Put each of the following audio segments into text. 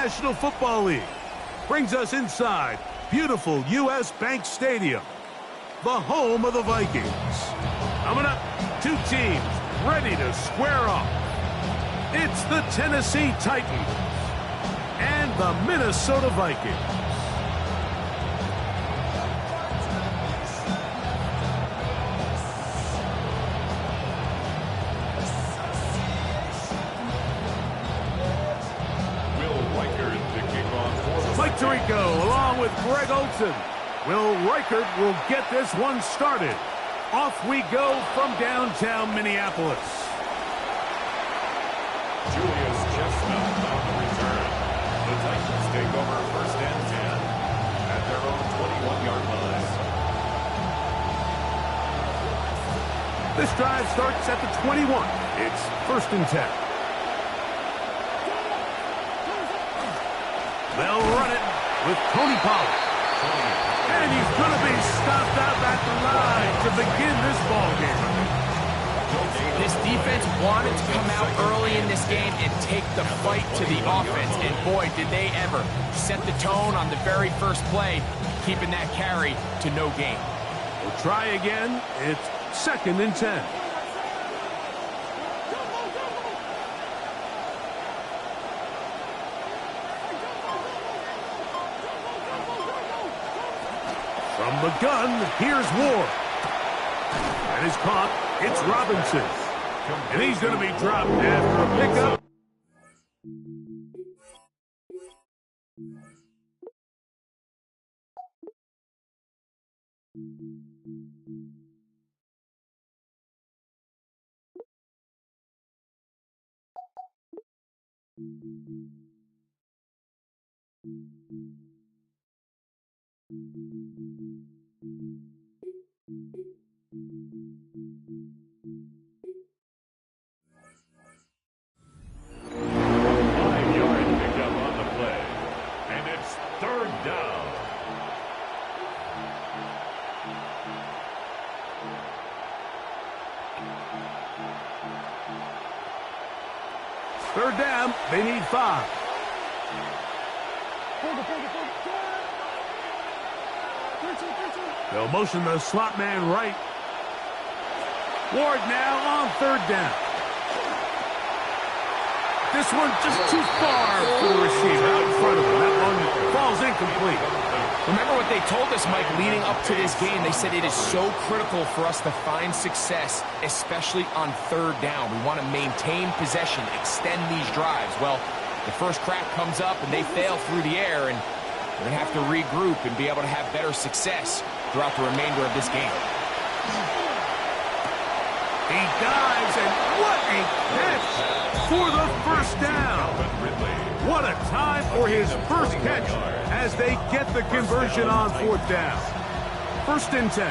National Football League brings us inside beautiful U.S. Bank Stadium, the home of the Vikings. Coming up, two teams ready to square off. It's the Tennessee Titans and the Minnesota Vikings. Mike Tirico along with Greg Olsen. Will Reichert will get this one started. Off we go from downtown Minneapolis. Julius Chestnut on the return. The Titans take over first and 10 at their own 21-yard line. This drive starts at the 21. It's first and 10. They'll run it with Tony Pollard. And he's going to be stopped out at the line to begin this ball game. This defense wanted to come out early in this game and take the fight to the offense. And boy, did they ever set the tone on the very first play, keeping that carry to no gain. We'll try again. It's second and 10. From the gun, here's Ward. And is caught. It's Robinson. And he's going to be dropped after a pickup. Third down, they need 5. They'll motion the slot man right. Ward now on third down. This one just too far for the receiver out in front of him. That one falls incomplete. Remember what they told us, Mike, leading up to this game. They said it is so critical for us to find success, especially on third down. We want to maintain possession, extend these drives. Well, the first crack comes up and they fail through the air, and we're going to have to regroup and be able to have better success throughout the remainder of this game. He dives, and what a catch for the first down. What a time for his first catch as they get the conversion on fourth down. First and 10.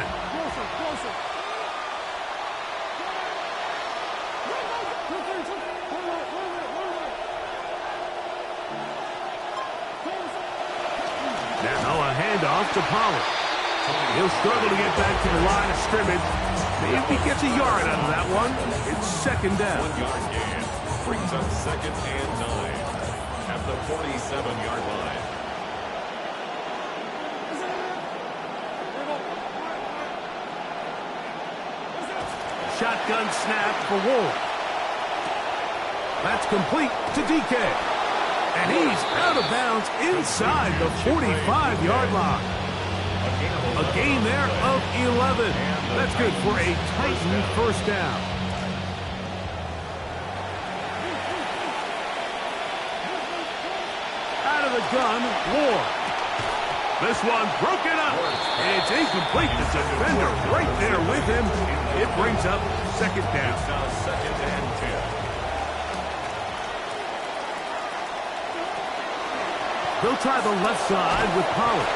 Now a handoff to Pollard. He'll struggle to get back to the line of scrimmage. Maybe he gets a yard out of that one. It's second down. 1-yard gain brings up second and 9 at the 47-yard line. Shotgun snap for Ward. That's complete to DK. And he's out of bounds inside the 45-yard line. A gain there of 11. That's good for a Titan first down. Out of the gun, Ward. This one broken up. It's incomplete. The defender right there with him. It brings up second down. It's now second and 10. They'll try the left side with Pollard.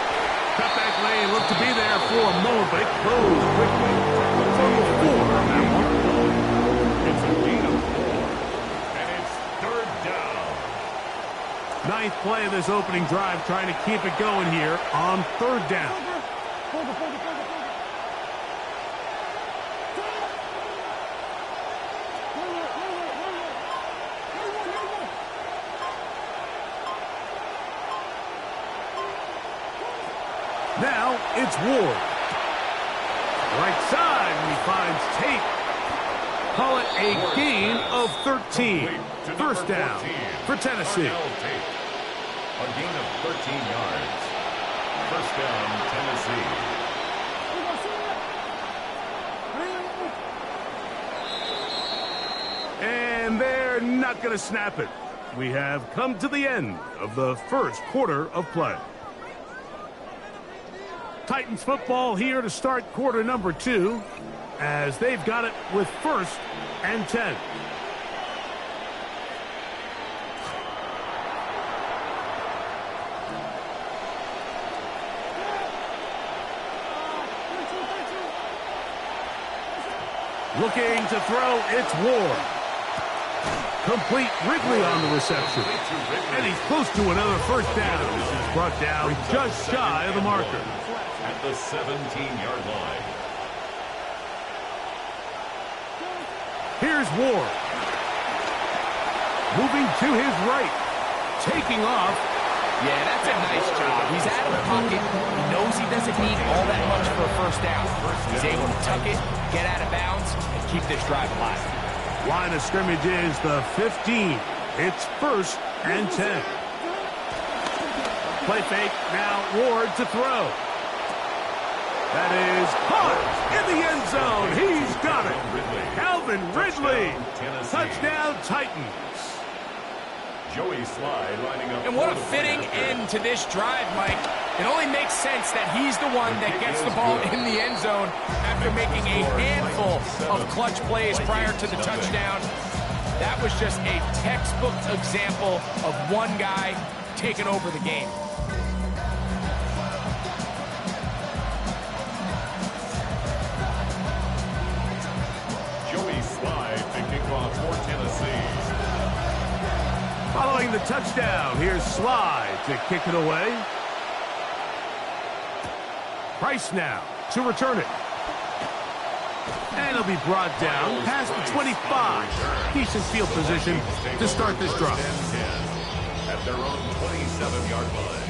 Cutback lane looked to be there for a moment, but it closed quickly. Total 4 on that one. It's a gain of 4, and it's third down. Ninth play of this opening drive, trying to keep it going here on third down. Now it's Ward. Right side, and he finds Tate. Call it a gain of 13. First down for Tennessee. A gain of 13 yards. First down, Tennessee. And they're not going to snap it. We have come to the end of the first quarter of play. Titans football here to start quarter number 2, as they've got it with 1st and 10. Looking to throw, it's Ward. Complete Ridley on the reception. And he's close to another first down. This is brought down just shy of the marker. At the 17-yard line. Here's Ward. Moving to his right. Taking off. Yeah, that's a nice job. He's out of the pocket. He knows he doesn't need all that much for a first down. He's able to tuck it, get out of bounds, and keep this drive alive. Line of scrimmage is the 15. It's 1st and 10. Play fake. Now Ward to throw. That is caught in the end zone. He's got it. Calvin Ridley. Touchdown Titans. Joey Slye lining up. And what a fitting end to this drive, Mike. It only makes sense that he's the one that gets the ball in the end zone after making a handful of clutch plays prior to the touchdown. That was just a textbook example of one guy taking over the game. Joey Slye picking off for Tennessee. Following the touchdown, here's Slye to kick it away. Price now to return it. And it'll be brought down past the 25. Decent field position to start this drive. At their own 27-yard line.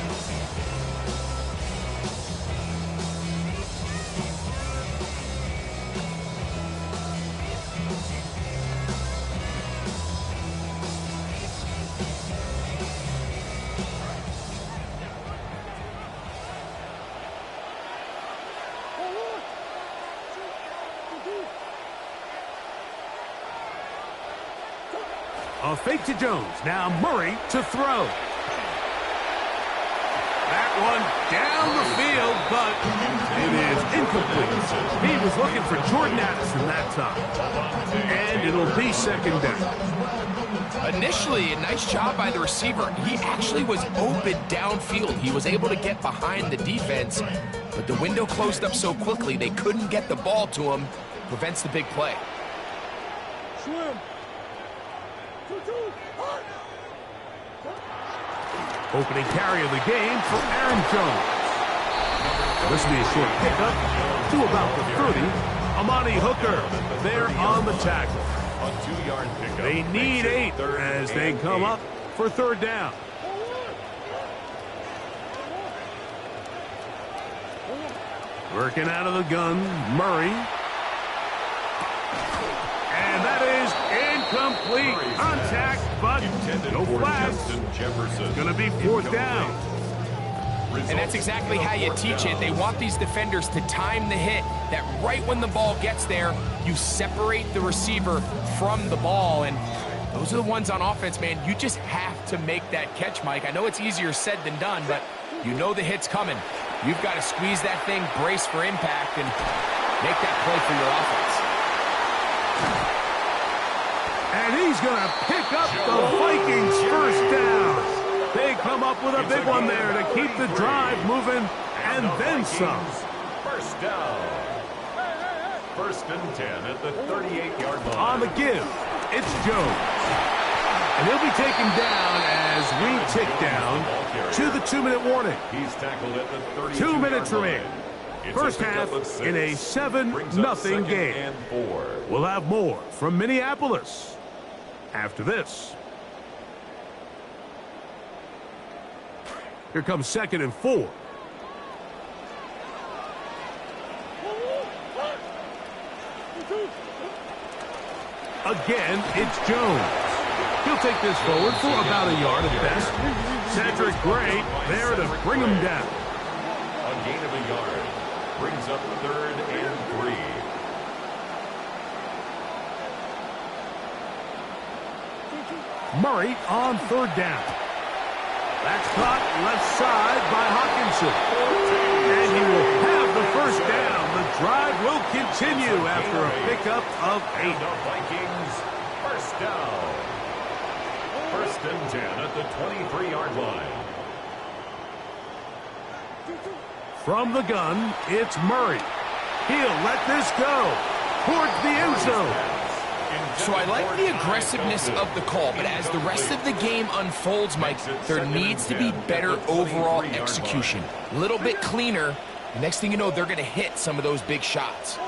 A fake to Jones. Now Murray to throw. That one down the field, but it is incomplete. He was looking for Jordan Addison that time. And it'll be second down. Initially, a nice job by the receiver. He actually was open downfield. He was able to get behind the defense, but the window closed up so quickly they couldn't get the ball to him. Prevents the big play. Swim. Opening carry of the game for Aaron Jones. This will be a short pickup to about the 30. Amani Hooker there on the tackle. A 2-yard pickup. They need 8 as they come up for third down. Working out of the gun, Murray. And that is incomplete. Contact, but no flags. Going to be fourth down. And that's exactly how you teach it. They want these defenders to time the hit, that right when the ball gets there, you separate the receiver from the ball. And those are the ones on offense, man. You just have to make that catch, Mike. I know it's easier said than done, but you know the hit's coming. You've got to squeeze that thing, brace for impact, and make that play for your offense. And he's going to pick up the Vikings first down. They come up with a big one there to keep the drive moving, and then some. First down. First and 10 at the 38-yard line. On the give, it's Jones. And he'll be taken down as we tick down to the 2-minute warning. He's tackled at the 32-yard 2 minutes line. remain. First half in a 7-0 game. We'll have more from Minneapolis after this. Here comes 2nd and 4. Again, it's Jones. He'll take this forward for about a yard at best. Cedric Gray there to bring him down. A gain of a yard brings up 3rd and 3. Murray on 3rd down. That's caught left side by Hawkinson. And he will have the 1st down. The drive will continue after a pickup of 8. The Vikings, 1st down. 1st and 10 at the 23-yard line. From the gun, it's Murray. He'll let this go towards the end zone. So I like the aggressiveness of the call, but as the rest of the game unfolds, Mike, there needs to be better overall execution. A little bit cleaner. The next thing you know, they're going to hit some of those big shots.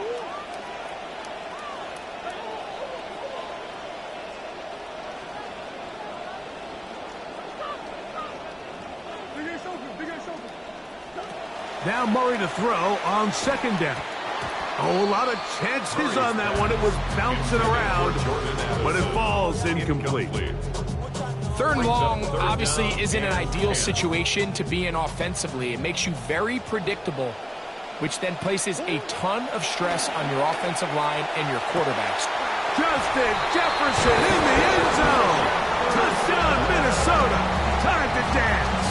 Now Murray to throw on 2nd down. Oh, a lot of chances on that one. It was bouncing around, but it falls incomplete. 3rd and long obviously isn't an ideal situation to be in offensively. It makes you very predictable, which then places a ton of stress on your offensive line and your quarterbacks. Justin Jefferson in the end zone. Touchdown, Minnesota. Time to dance.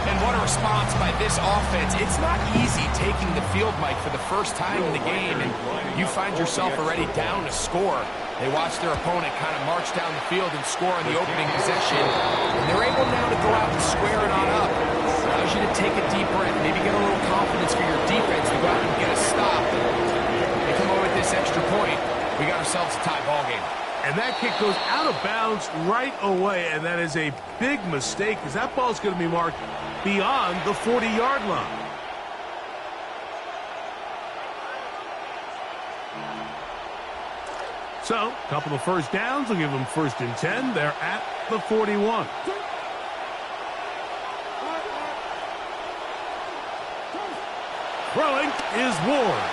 And what a response by this offense. It's not easy taking the field, Mike, for the first time in the game, and you find yourself already down a score. They watch their opponent kind of march down the field and score in the opening possession, and they're able now to go out and square it on up. Allows you to take a deep breath, maybe get a little confidence for your defense to go out and get a stop. They come over with this extra point. We got ourselves a tie ball game. And that kick goes out of bounds right away, and that is a big mistake because that ball's going to be marked beyond the 40-yard line. So, a couple of 1st downs will give them 1st and 10. They're at the 41. Throwing is Ward.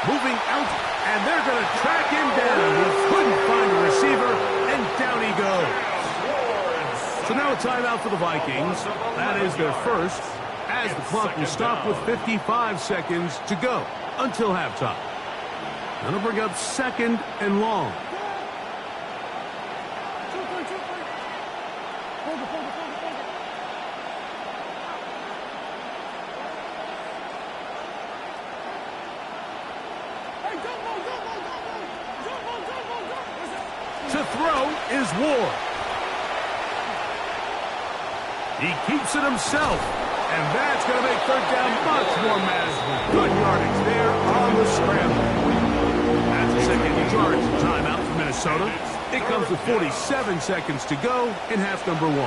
Moving out, and they're going to track him down. He couldn't find a receiver, and down he goes. So now a timeout for the Vikings. That is their 1st, as the clock will stop with 55 seconds to go until halftime. That'll bring up 2nd and long. To throw is Ward. He keeps it himself, and that's going to make 3rd down much more manageable. Good yardage there on the scramble. That's a 2nd yardage timeout for Minnesota. It comes with 47 seconds to go in half number 1.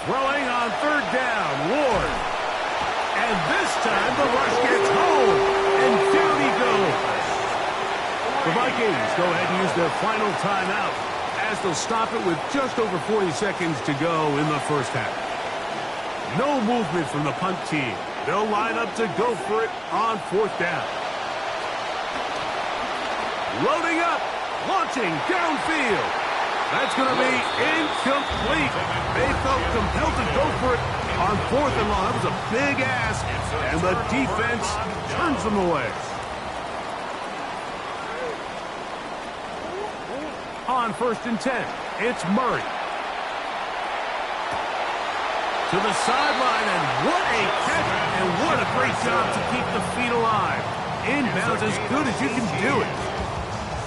Throwing on 3rd down, Ward. And this time the rush gets home, and down he goes. The Vikings go ahead and use their final timeout as they'll stop it with just over 40 seconds to go in the 1st half. No movement from the punt team. They'll line up to go for it on 4th down. Loading up, launching downfield. That's going to be incomplete. They felt compelled to go for it on 4th and long. That was a big ask, and the defense turns them away. On 1st and 10, it's Murray. To the sideline, and what a catch, and what a great job to keep the feet alive. Inbounds as good as you can do it.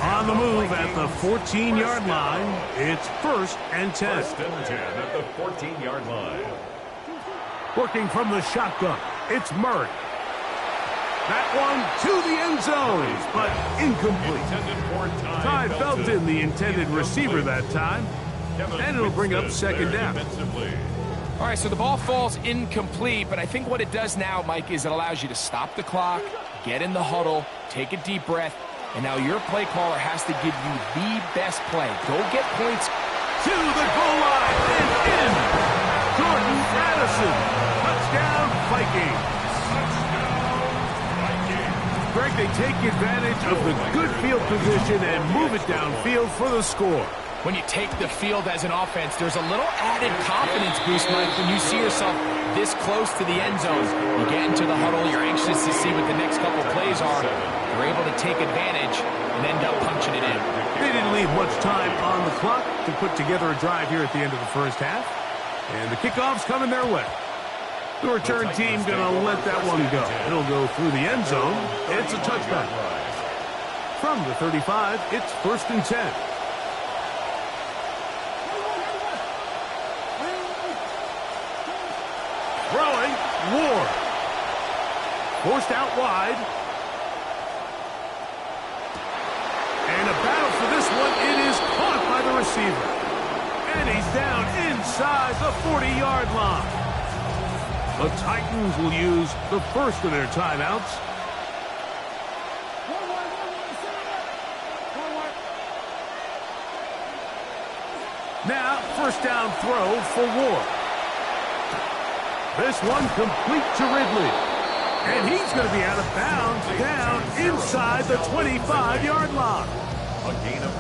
On the move at the 14-yard line, it's 1st and 10. 1st and 10 at the 14-yard line. Working from the shotgun, it's Murray. That one to the end zone, but incomplete. Ty Felton, the intended receiver that time, and it'll bring up 2nd down. All right, so the ball falls incomplete, but I think what it does now, Mike, is it allows you to stop the clock, get in the huddle, take a deep breath, and now your play caller has to give you the best play. Go get points. To the goal line and in. Jordan Addison. Touchdown, Vikings. Greg, they take advantage of the good field position and move it downfield for the score. When you take the field as an offense, there's a little added confidence boost, Mike, when you see yourself this close to the end zone. You get into the huddle, you're anxious to see what the next couple plays are. You're able to take advantage and end up punching it in. They didn't leave much time on the clock to put together a drive here at the end of the first half. And the kickoff's coming their way. The return team going to let that one go. It'll go through the end zone. It's a touchback. From the 35, it's 1st and 10. Throwing, Ward. Forced out wide. And a battle for this one. It is caught by the receiver. And he's down inside the 40-yard line. The Titans will use the first of their timeouts. Now, first down throw for Ward. This one complete to Ridley. And he's going to be out of bounds down inside the 25-yard line.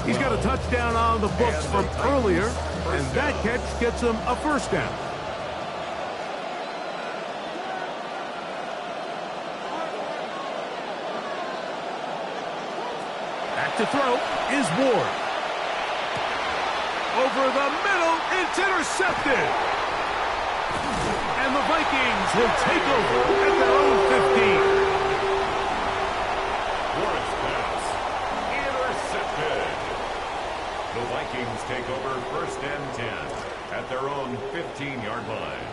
He's got a touchdown on the books from earlier, and that catch gets him a first down. Back to throw is Ward. Over the middle, it's intercepted. And the Vikings will take over at their own 15. Ward's pass intercepted. The Vikings take over 1st and 10 at their own 15-yard line.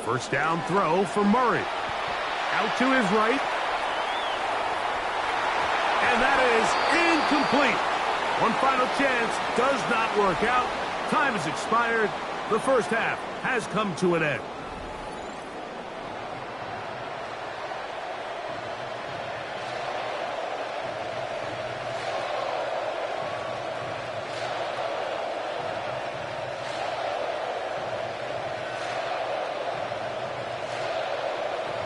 First down throw for Murray. Out to his right. And that is incomplete. One final chance does not work out. Time has expired. The first half has come to an end.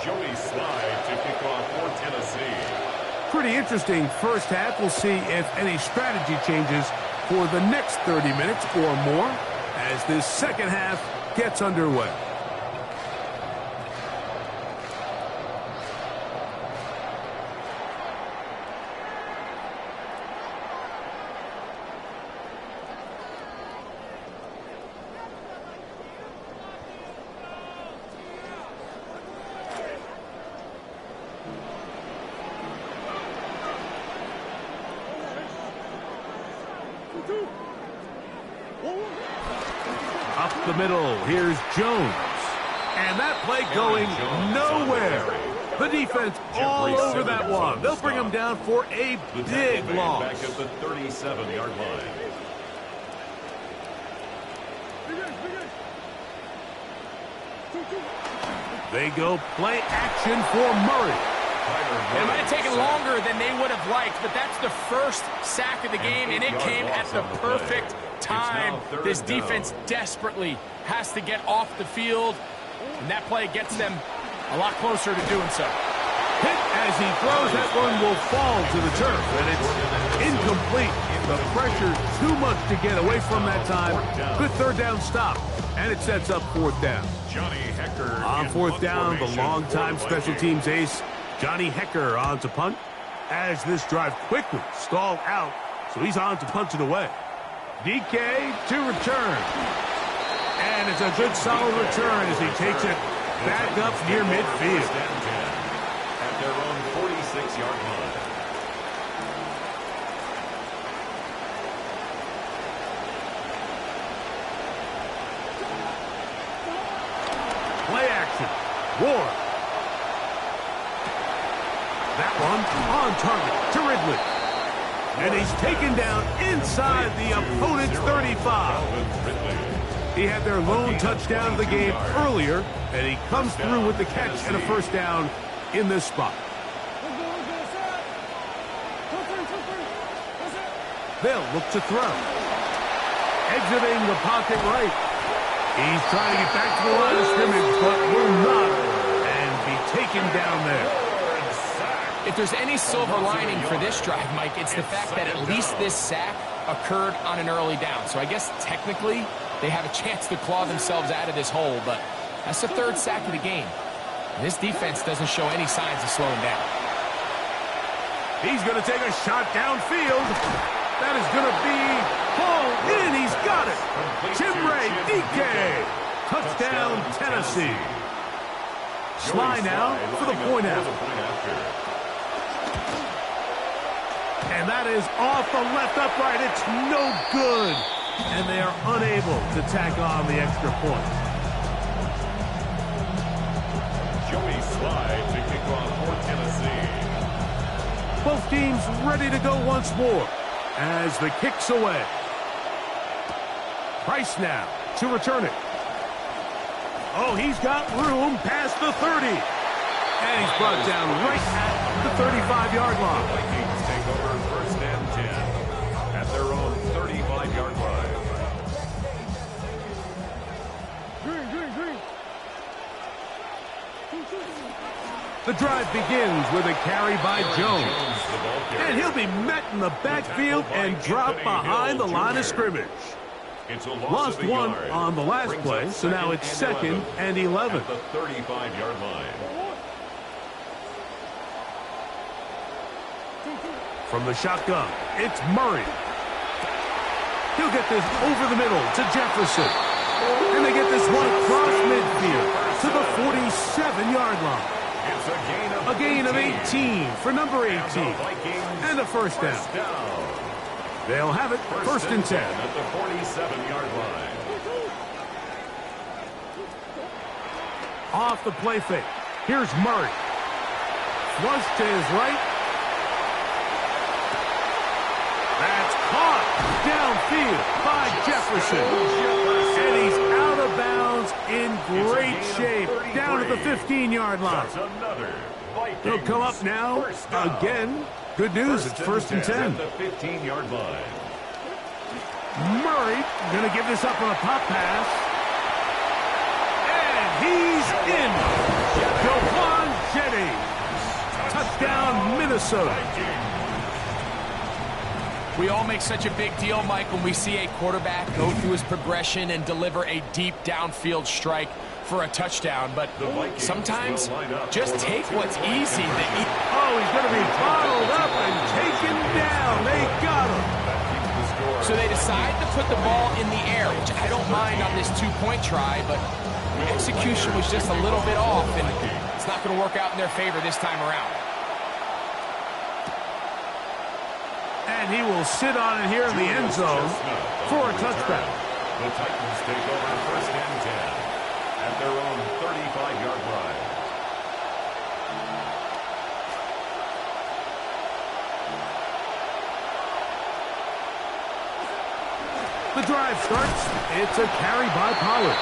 Joey Slide to kick off for Tennessee. Pretty interesting first half. We'll see if any strategy changes for the next 30 minutes or more as this second half gets underway. Up the middle, here's Jones. And that play going nowhere. The defense all over that one. They'll bring him down for a big loss. Back at the 37-yard line. They go play action for Murray. It might have taken longer than they would have liked, but that's the first sack of the game, and it came at the perfect time. This defense desperately has to get off the field, and that play gets them a lot closer to doing so. Hit as he throws, that one will fall to the turf, and it's incomplete. The pressure too much to get away from that time. Good third down stop, and it sets up fourth down. Johnny Hecker on fourth down, the longtime special teams ace, Johnny Hecker on to punt as this drive quickly stalled out, so he's on to punt it away. DK to return. And it's a good solid return as he takes it back up near midfield. At their own 46-yard line. Play action. Ward. That one on target to Ridley. And he's taken down inside the opponent's 35. He had their lone touchdown of the game earlier, and he comes through with the catch and a first down in this spot. They'll look to throw. Exiting the pocket right. He's trying to get back to the line of scrimmage, but will not, and be taken down there. If there's any silver lining for this drive, Mike, it's the fact that at least this sack occurred on an early down. So I guess technically they have a chance to claw themselves out of this hole, but that's the third sack of the game. And this defense doesn't show any signs of slowing down. He's going to take a shot downfield. That is going to be hauled in. He's got it. Chimray Dike. Touchdown, Tennessee. Sly now for the point after. And that is off the left upright. It's no good. And they are unable to tack on the extra point. Joey Sly to kick off for Tennessee. Both teams ready to go once more as the kick's away. Price now to return it. Oh, he's got room past the 30. And he's brought down right at the 35-yard line. The Vikings take over first and 10 at their own 35-yard line. Green. The drive begins with a carry by Jones. And he'll be met in the backfield and dropped behind the line of scrimmage. It's a Lost one on the last play, so now it's 2nd and 11. At the 35-yard line. From the shotgun, it's Murray. He'll get this over the middle to Jefferson. And they get this one across midfield to the 47-yard line. It's a gain of 18 for number 18. And a first down. They'll have it first and 10. At the 47-yard line. Off the play fake. Here's Murray. Flush to his right. That's caught downfield by Jefferson. And he's out of bounds in great shape down at the 15-yard line. He'll come up now again. Good news, it's first and 10. At the 15-yard line. Murray going to give this up on a pop pass. And he's in. Jawan Jennings. Touchdown, Minnesota. We all make such a big deal, Mike, when we see a quarterback go through his progression and deliver a deep downfield strike for a touchdown. But sometimes just take what's easy. Oh, he's going to be bottled up and taken down. They got him. So they decide to put the ball in the air, which I don't mind on this two-point try, but the execution was just a little bit off, and it's not going to work out in their favor this time around. And he will sit on it here in the end zone for a touchdown. The Titans take over first and 10 at their own 35-yard line. The drive starts. It's a carry by Pollard.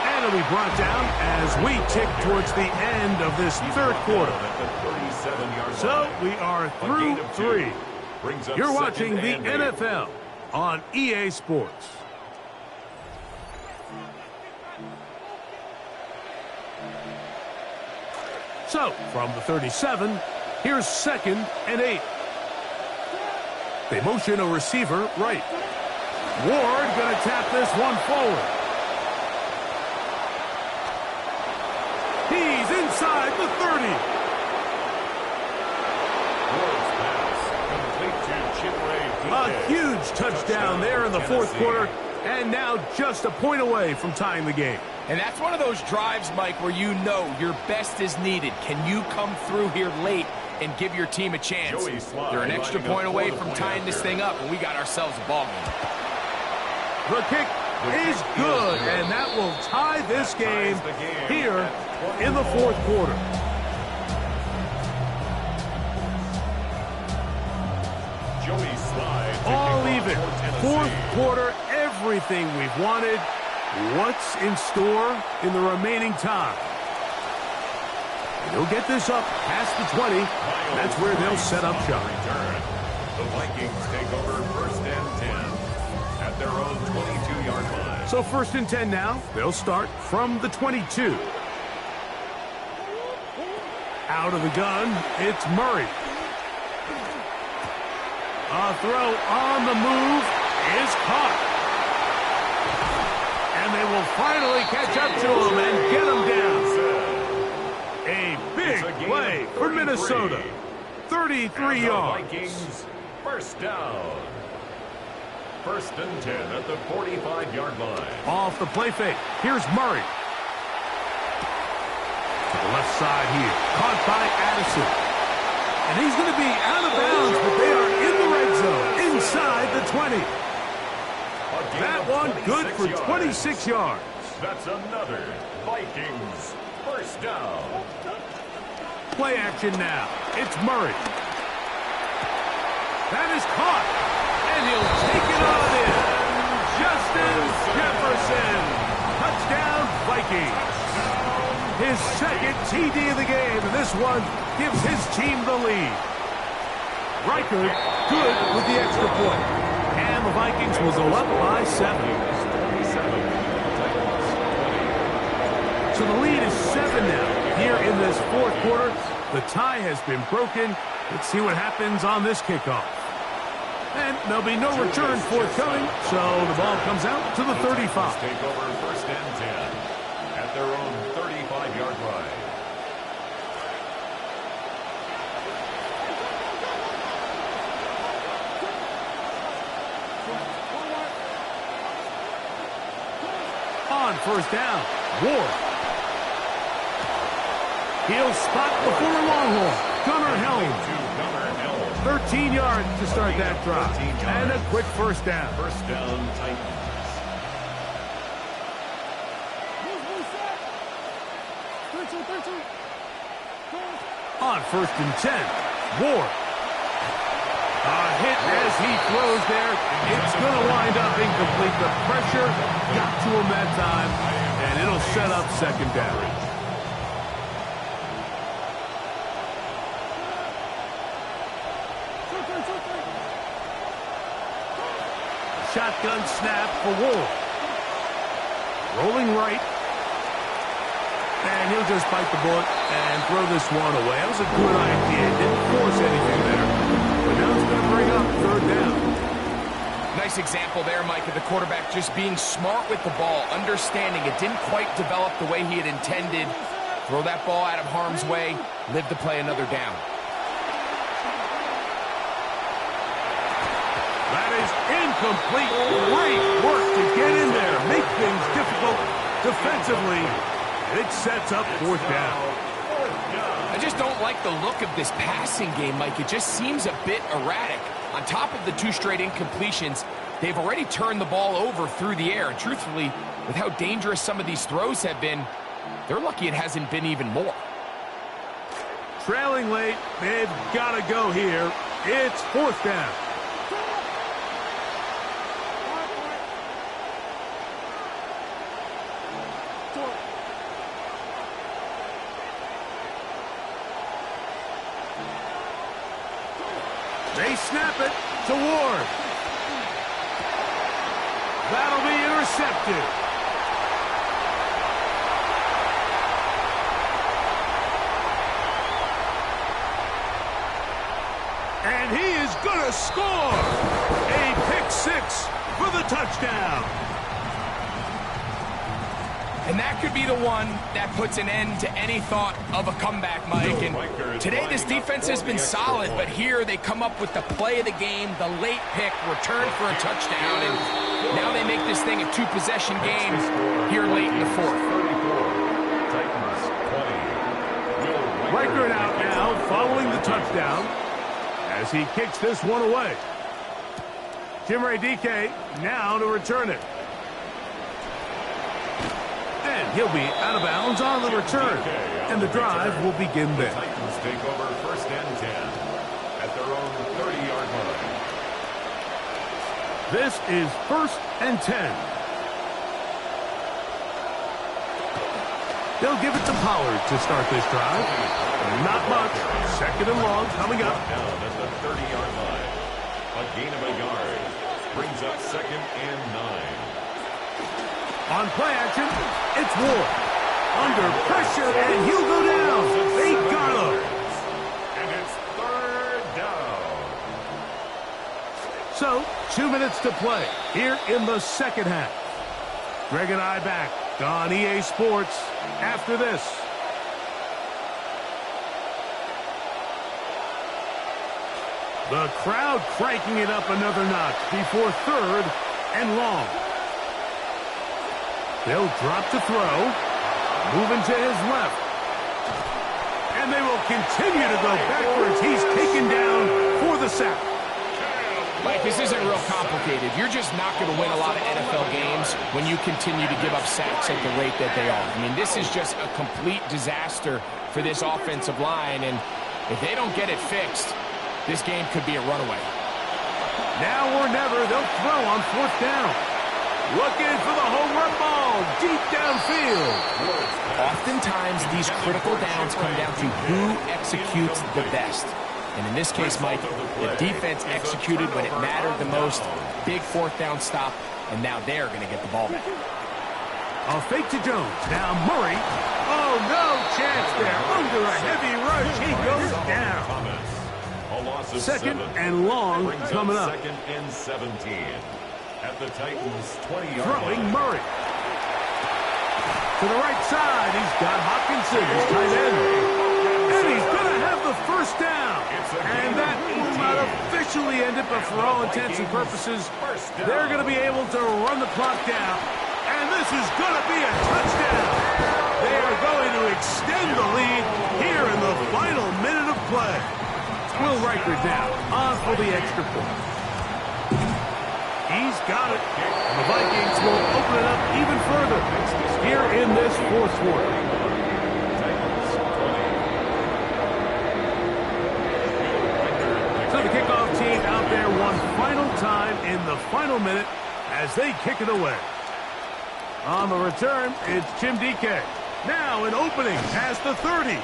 And it'll be brought down as we tick towards the end of this third quarter. So we are through 3. You're watching the NFL on EA Sports. So, from the 37, here's 2nd and 8. They motion a receiver right. Ward going to tap this one forward. He's inside the 30. A huge touchdown there in the fourth quarter, and now just a point away from tying the game. And that's one of those drives, Mike, where you know your best is needed. Can you come through here late and give your team a chance? They're an extra point away from tying this thing up, and we got ourselves a ball game. The kick is good, and that will tie this game here in the fourth quarter. All even. Fourth quarter, everything we've wanted. What's in store in the remaining time? He'll get this up past the 20. That's where they'll set up shop. The Vikings take over first and 10 at their own 22-yard line. So first and 10 now. They'll start from the 22. Out of the gun, it's Murray. A throw on the move is caught. And they will finally catch up to him and get him down. A big play for Minnesota. 33 yards. Vikings first down. First and 10 at the 45-yard line. Off the play fake. Here's Murray. To the left side here. Caught by Addison. And he's going to be out of bounds, but they are in the red zone. Inside the 20. That one good for 26 yards. That's another Vikings first down. Play action now. It's Murray. That is caught. And he'll take it on in. Justin Jefferson. Touchdown, Vikings. His second TD of the game. And this one gives his team the lead. Riker good with the extra point. And the Vikings will go up by 7. So the lead is 7 now. Here in this fourth quarter, the tie has been broken. Let's see what happens on this kickoff. And there'll be no return forthcoming, so the ball comes out to the 35. Take over first and 10 at their own 35-yard line. On first down, Ward. He'll spot the former Longhorn, Gunnar Helm. 13 yards to start that drive. And a quick first down. First down, Titans. On first and 10, Ward. A hit as he throws there. It's going to wind up incomplete. The pressure got to him that time, and it'll set up second down. Shotgun snap for Ward. Rolling right. And he'll just bite the bullet and throw this one away. That was a good idea. Didn't force anything there. But now it's going to bring up third down. Nice example there, Mike, of the quarterback just being smart with the ball, understanding it didn't quite develop the way he had intended. Throw that ball out of harm's way, live to play another down. That is incomplete. Great work to get in there. Make things difficult defensively. It sets up fourth down. I just don't like the look of this passing game, Mike. It just seems a bit erratic. On top of the 2 straight incompletions, they've already turned the ball over through the air. And truthfully, with how dangerous some of these throws have been, they're lucky it hasn't been even more. Trailing late, they've got to go here. It's fourth down. They snap it to Ward. That'll be intercepted. And he is going to score. A pick 6 for the touchdown. And that could be the one that puts an end to any thought of a comeback, Mike. And today this defense has been solid, but here they come up with the play of the game, the late pick, return for a touchdown, and now they make this thing a 2-possession game here late in the fourth. Reichert out now following the touchdown as he kicks this one away. Jimmy DK now to return it. And he'll be out of bounds on the return. And the drive will begin there. The Titans take over first and 10 at their own 30-yard line. This is first and 10. They'll give it to Pollard to start this drive. Not much. Second and long coming up. Down at the 30-yard line. A gain of a yard. Brings up second and 9. On play action, it's Ward. Under pressure, and he'll go down. They got him. And it's third down. So, 2 minutes to play here in the second half. Greg and I back on EA Sports after this. The crowd cranking it up another notch before third and long. They'll drop to throw. Moving to his left. And they will continue to go backwards. He's taken down for the sack. Mike, this isn't real complicated. You're just not going to win a lot of NFL games when you continue to give up sacks at the rate that they are. I mean, this is just a complete disaster for this offensive line, and if they don't get it fixed, this game could be a runaway. Now or never, they'll throw on fourth down. Looking for the home run ball deep downfield. Oftentimes, these critical downs come down to who executes the best. And in this case, Mike, the defense executed when it mattered the most. Big fourth down stop, and now they're going to get the ball back. A fake to Jones. Now Murray. Oh, no chance there. Under a heavy rush, he goes down. Second and long coming up. Second and 17. At the Titans' 20-yard Throwing line. Murray. To the right side, he's got Hopkinson, his tight end. And he's going to have the first down. And that will not officially end it, but for all intents and purposes, they're going to be able to run the clock down. And this is going to be a touchdown. They are going to extend the lead here in the final minute of play. Will Riker down on for the extra point. He's got it. And the Vikings will open it up even further here in this fourth quarter. So the kickoff team out there one final time in the final minute as they kick it away. On the return, it's Jim DK. Now an opening past the 30.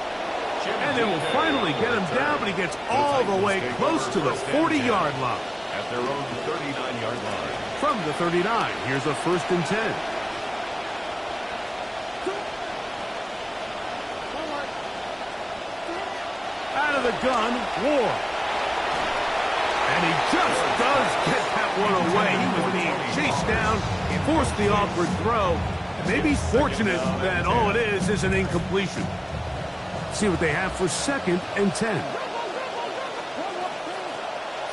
And they will finally get him down, but he gets all the way close to the 40-yard line. At their own 39-yard line. From the 39, here's a 1st and 10. Out of the gun, Ward. And he just does get that one away. He was being chased down. He forced the awkward throw. And maybe he's fortunate that all it is an incompletion. See what they have for 2nd and 10.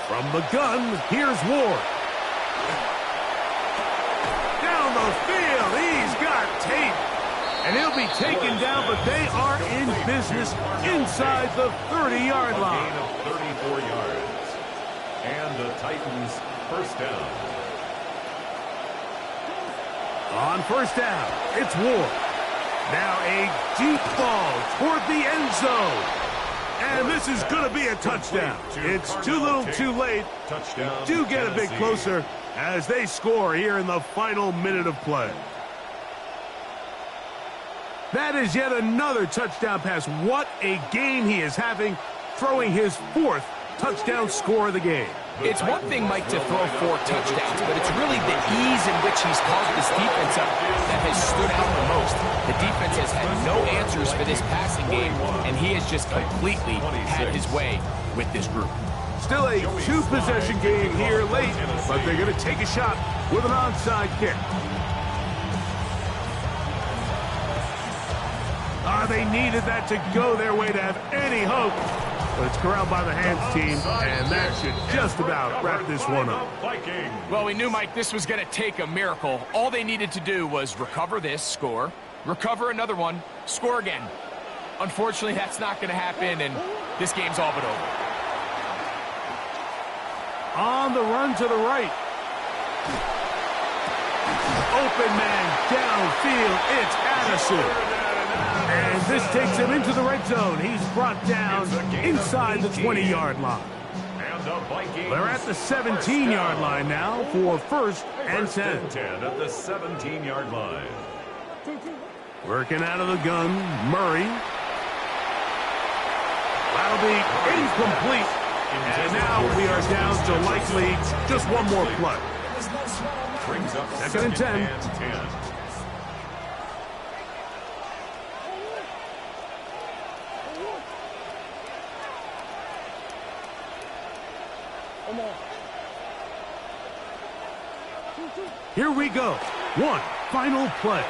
From the gun, here's Ward. Down the field, he's got tape. And he'll be taken down, but they are in business inside the 30-yard line. A gain of 34 yards. And the Titans first down. On first down, it's Ward. Now a deep ball toward the end zone. And this is going to be a touchdown. It's too little too late. Touchdown. Do get a bit closer as they score here in the final minute of play. That is yet another touchdown pass. What a game he is having, throwing his 4th touchdown score of the game. It's one thing, Mike, to throw 4 touchdowns, but it's really the ease in which he's called this defense up that has stood out the most. The defense has had no answers for this passing game, and he has just completely had his way with this group. Still a 2-possession game here late, but they're going to take a shot with an onside kick. They needed that to go their way to have any hope. But it's corralled by the hands team, and that should just about wrap this one up. Well, we knew, Mike, this was going to take a miracle. All they needed to do was recover this, score, recover another one, score again. Unfortunately, that's not going to happen, and this game's all but over. On the run to the right. Open man downfield. It's Addison. And this takes him into the red zone. He's brought down inside the 20-yard line. They're at the 17-yard line now for 1st and 10. At the 17-yard line. Working out of the gun, Murray. That'll be incomplete. And now we are down to likely just one more play. Brings up Second and 10. Come on. Here we go. One final play.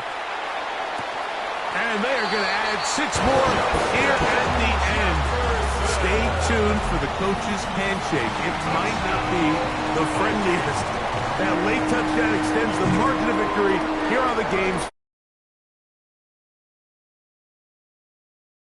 And they are going to add 6 more here at the end. Stay tuned for the coach's handshake. It might not be the friendliest. That late touchdown extends the margin of victory here on the game's